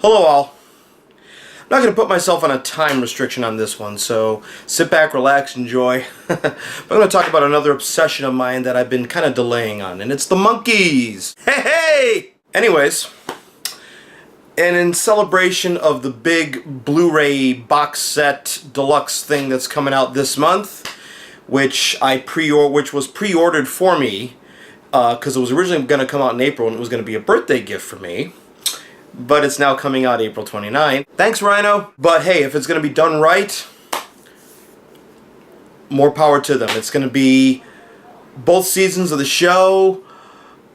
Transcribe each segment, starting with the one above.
Hello all. I'm not going to put myself on a time restriction on this one, so sit back, relax, enjoy. But I'm going to talk about another obsession of mine that I've been kind of delaying on, and it's the Monkees. Hey, hey! Anyways, and in celebration of the big Blu-ray box set deluxe thing that's coming out this month, which was pre-ordered for me, because it was originally going to come out in April and it was going to be a birthday gift for me. But it's now coming out April 29th. Thanks, Rhino. But hey, if it's going to be done right, more power to them. It's going to be both seasons of the show,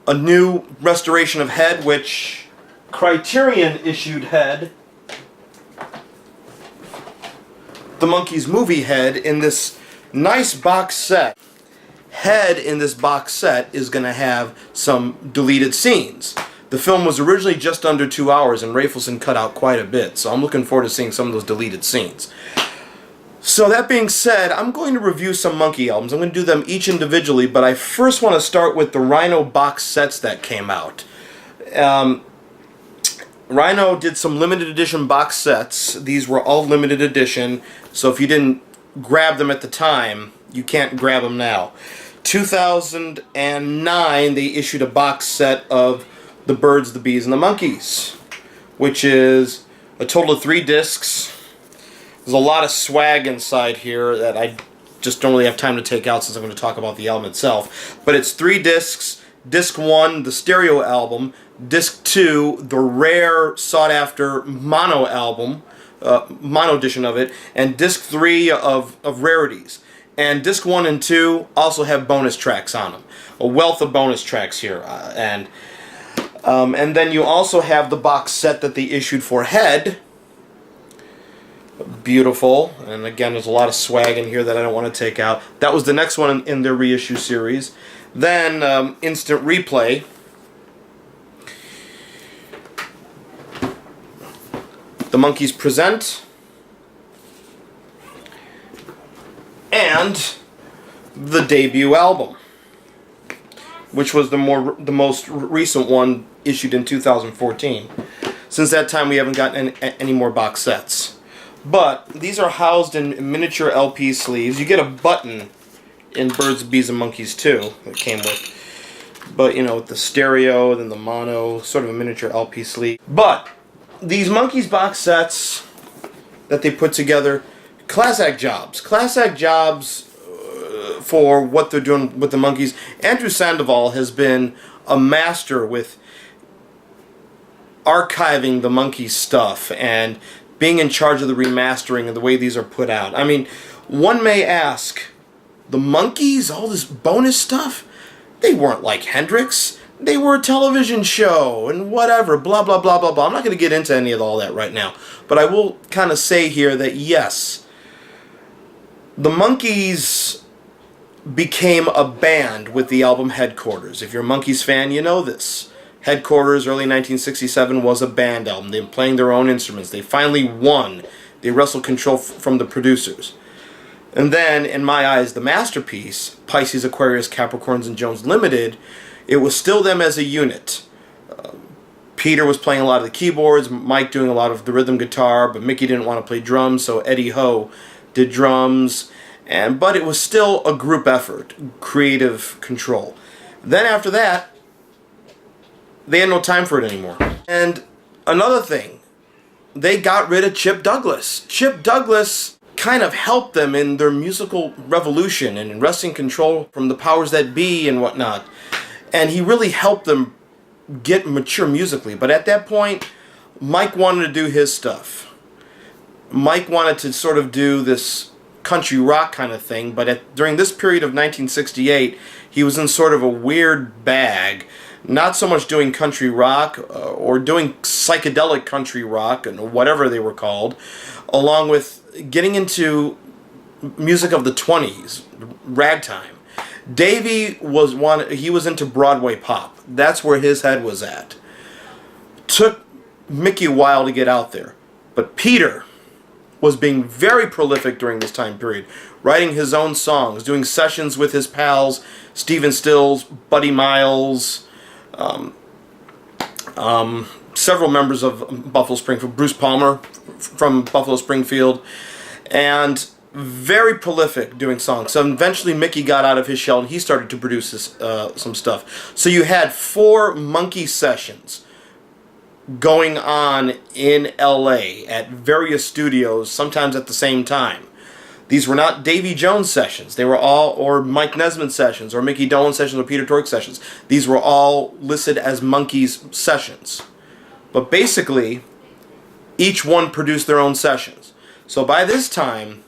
a new restoration of Head, which Criterion issued Head, the Monkees movie Head, in this nice box set. Head in this box set is going to have some deleted scenes. The film was originally just under 2 hours, and Rafelson cut out quite a bit, so I'm looking forward to seeing some of those deleted scenes. So that being said, I'm going to review some Monkee albums. I'm going to do them each individually, but I first want to start with the Rhino box sets that came out. Rhino did some limited edition box sets. These were all limited edition, so if you didn't grab them at the time, you can't grab them now. 2009, they issued a box set of The Birds, the Bees, and the Monkees, which is a total of 3 discs. There's a lot of swag inside here that I just don't really have time to take out since I'm going to talk about the album itself. But it's 3 discs. Disc 1, the stereo album. Disc 2, the rare, sought-after mono album, mono edition of it. And Disc 3 of rarities. And Disc 1 and 2 also have bonus tracks on them. A wealth of bonus tracks here. And then you also have the box set that they issued for Head. Beautiful. And again, there's a lot of swag in here that I don't want to take out. That was the next one in their reissue series. Then Instant Replay. The Monkees Present. And the debut album, which was the most recent one, issued in 2014. Since that time, we haven't gotten any more box sets. But these are housed in miniature LP sleeves. You get a button in Birds, Bees, and Monkees too that came with. But, you know, with the stereo, then the mono, sort of a miniature LP sleeve. But these Monkees box sets that they put together, class act jobs. Class act jobs for what they're doing with the Monkees. Andrew Sandoval has been a master with archiving the Monkees stuff and being in charge of the remastering and the way these are put out. I mean, one may ask, the Monkees, all this bonus stuff, they weren't like Hendrix. They were a television show and whatever, blah, blah, blah, blah, blah. I'm not going to get into any of all that right now. But I will kind of say here that, yes, the Monkees became a band with the album Headquarters. If you're a Monkees fan, you know this. Headquarters, early 1967, was a band album. They were playing their own instruments. They finally won. They wrestled control from the producers. And then, in my eyes, the masterpiece, Pisces, Aquarius, Capricorns, and Jones Limited, it was still them as a unit. Peter was playing a lot of the keyboards, Mike doing a lot of the rhythm guitar, but Mickey didn't want to play drums, so Eddie Ho did drums. But it was still a group effort, creative control. Then after that, they had no time for it anymore. And another thing, they got rid of Chip Douglas. Chip Douglas kind of helped them in their musical revolution and in wresting control from the powers that be and whatnot. And he really helped them get mature musically. But at that point, Mike wanted to do his stuff. Mike wanted to sort of do this country rock kind of thing, but during this period of 1968, he was in sort of a weird bag. Not so much doing country rock or doing psychedelic country rock and whatever they were called, along with getting into music of the 20s, ragtime. Davey was he was into Broadway pop. That's where his head was at. Took Mickey a while to get out there, but Peter was being very prolific during this time period, writing his own songs, doing sessions with his pals, Stephen Stills, Buddy Miles, several members of Buffalo Springfield, Bruce Palmer from Buffalo Springfield, and very prolific doing songs. So eventually Mickey got out of his shell and he started to produce some stuff. So you had 4 Monkee sessions going on in LA at various studios, sometimes at the same time. These were not Davy Jones sessions. They were all, or Mike Nesmith sessions, or Mickey Dolenz sessions, or Peter Tork sessions. These were all listed as Monkees sessions. But basically, each one produced their own sessions. So by this time,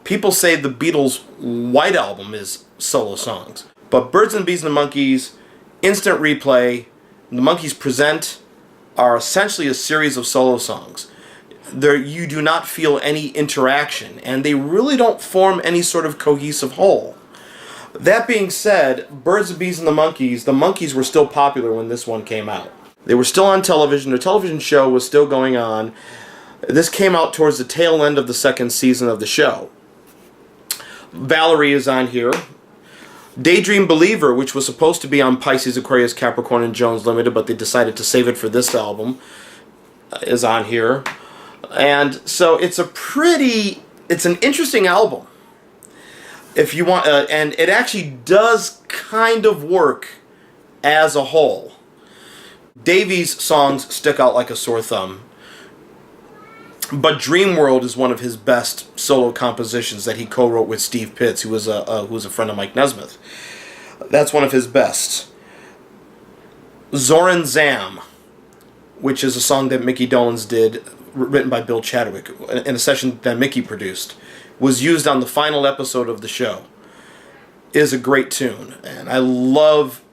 people say the Beatles' White Album is solo songs. But Birds and Bees and the Monkees, Instant Replay, and the Monkees Present are essentially a series of solo songs. There, you do not feel any interaction, and they really don't form any sort of cohesive whole. That being said, Birds and Bees and the Monkees were still popular when this one came out. They were still on television. Their television show was still going on. This came out towards the tail end of the 2nd season of the show. Valerie is on here. Daydream Believer, which was supposed to be on Pisces, Aquarius, Capricorn, and Jones Limited, but they decided to save it for this album, is on here. And so it's an interesting album. If you want, and it actually does kind of work as a whole. Davy's songs stick out like a sore thumb. But Dream World is one of his best solo compositions that he co-wrote with Steve Pitts, who was a friend of Mike Nesmith. That's one of his best. Zoran Zam, which is a song that Mickey Dolenz did, written by Bill Chadwick, in a session that Mickey produced, was used on the final episode of the show, is a great tune. And I love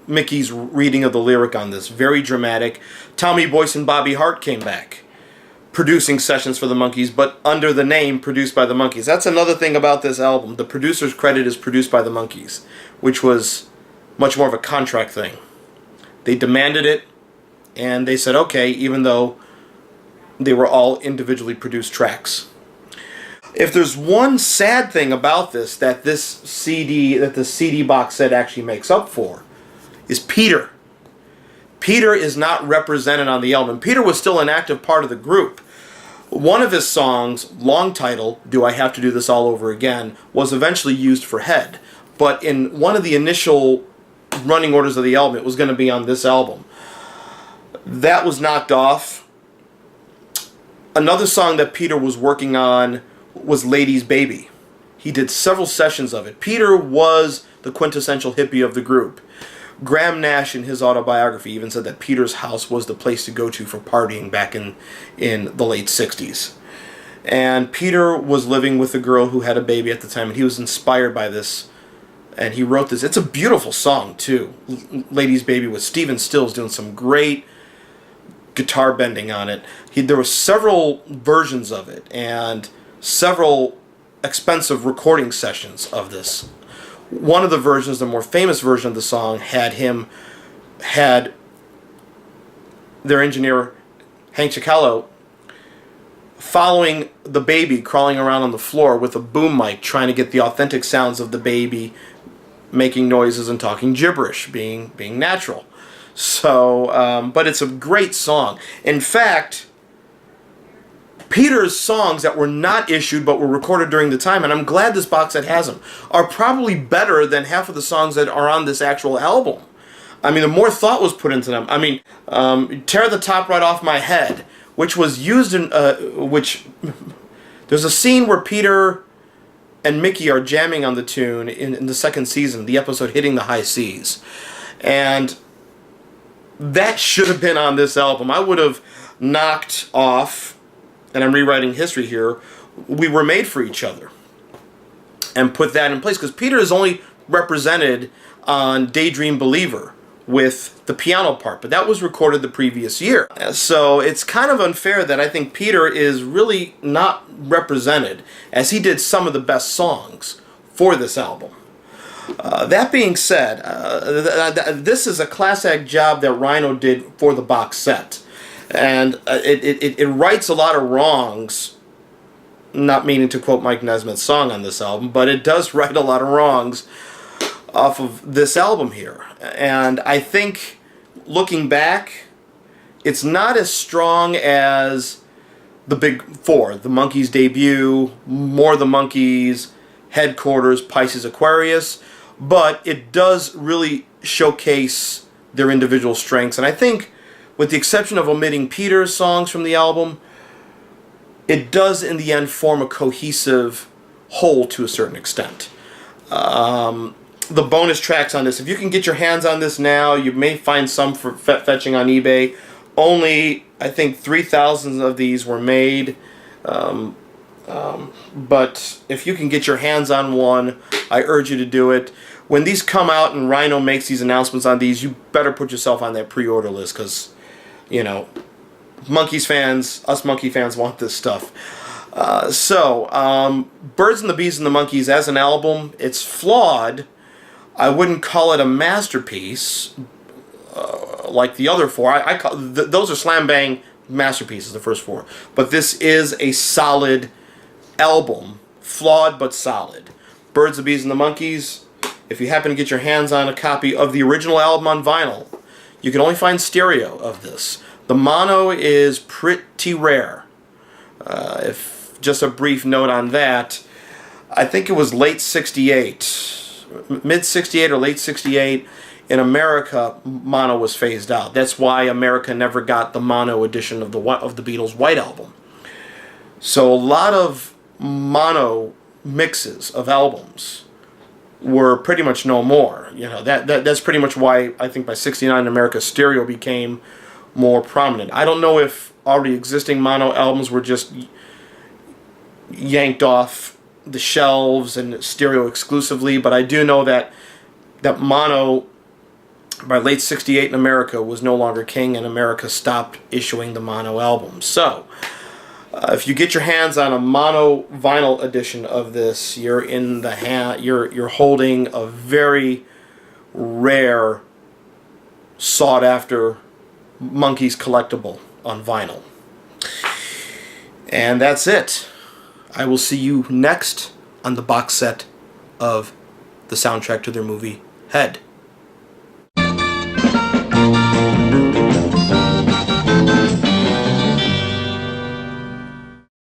Mickey's reading of the lyric on this. Very dramatic. Tommy Boyce and Bobby Hart came back, producing sessions for the Monkees, but under the name Produced by the Monkees. That's another thing about this album. The producer's credit is Produced by the Monkees, which was much more of a contract thing. They demanded it, and they said okay, even though they were all individually produced tracks. If there's one sad thing about this that the CD box set actually makes up for, is Peter. Peter is not represented on the album. Peter was still an active part of the group. One of his songs, long title, Do I Have to Do This All Over Again, was eventually used for Head. But in one of the initial running orders of the album, it was going to be on this album. That was knocked off. Another song that Peter was working on was Lady's Baby. He did several sessions of it. Peter was the quintessential hippie of the group. Graham Nash, in his autobiography, even said that Peter's house was the place to go to for partying back in the late 60s. And Peter was living with a girl who had a baby at the time, and he was inspired by this, and he wrote this. It's a beautiful song, too, Lady's Baby, with Stephen Stills doing some great guitar bending on it. There were several versions of it, and several expensive recording sessions of this. One of the versions, the more famous version of the song, had their engineer, Hank Cicalo, following the baby crawling around on the floor with a boom mic, trying to get the authentic sounds of the baby making noises and talking gibberish, being natural. So, but it's a great song. In fact, Peter's songs that were not issued but were recorded during the time, and I'm glad this box set has them, are probably better than half of the songs that are on this actual album. I mean, the more thought was put into them. I mean, Tear the Top Right Off My Head, which was used in, there's a scene where Peter and Mickey are jamming on the tune in the 2nd season, the episode Hitting the High Seas. And that should have been on this album. I would have knocked off, and I'm rewriting history here, We Were Made for Each Other, and put that in place, because Peter is only represented on Daydream Believer with the piano part, but that was recorded the previous year. So it's kind of unfair that I think Peter is really not represented, as he did some of the best songs for this album. That being said, this is a class act job that Rhino did for the box set. And it rights a lot of wrongs, not meaning to quote Mike Nesmith's song on this album, but it does right a lot of wrongs off of this album here. And I think, looking back, It's not as strong as the big four, the Monkees debut, More the Monkees, Headquarters, Pisces, Aquarius, but it does really showcase their individual strengths. And I think, with the exception of omitting Peter's songs from the album, it does in the end form a cohesive whole to a certain extent. The bonus tracks on this, if you can get your hands on this now, you may find some for fetching on eBay. Only, I think, 3,000 of these were made. But if you can get your hands on one, I urge you to do it. When these come out and Rhino makes these announcements on these, you better put yourself on that pre-order list, because, you know, Monkees fans, us Monkee fans want this stuff. Birds and the Bees and the Monkees as an album, it's flawed. I wouldn't call it a masterpiece like the other four. I call those are slam bang masterpieces, the first four. But this is a solid album, flawed but solid. Birds, the Bees, and the Monkees. If you happen to get your hands on a copy of the original album on vinyl, you can only find stereo of this. The mono is pretty rare. If just a brief note on that, I think it was late '68, mid '68 or late '68. In America, mono was phased out. That's why America never got the mono edition of the Beatles' White Album. So a lot of mono mixes of albums were pretty much no more. You know, that's pretty much why I think by '69 in America, stereo became more prominent. I don't know if already existing mono albums were just yanked off the shelves and stereo exclusively, but I do know that mono by late '68 in America was no longer king, and America stopped issuing the mono albums. So if you get your hands on a mono vinyl edition of this, you're in the you're holding a very rare, sought after Monkees collectible on vinyl. And that's it. I will see you next on the box set of the soundtrack to their movie Head.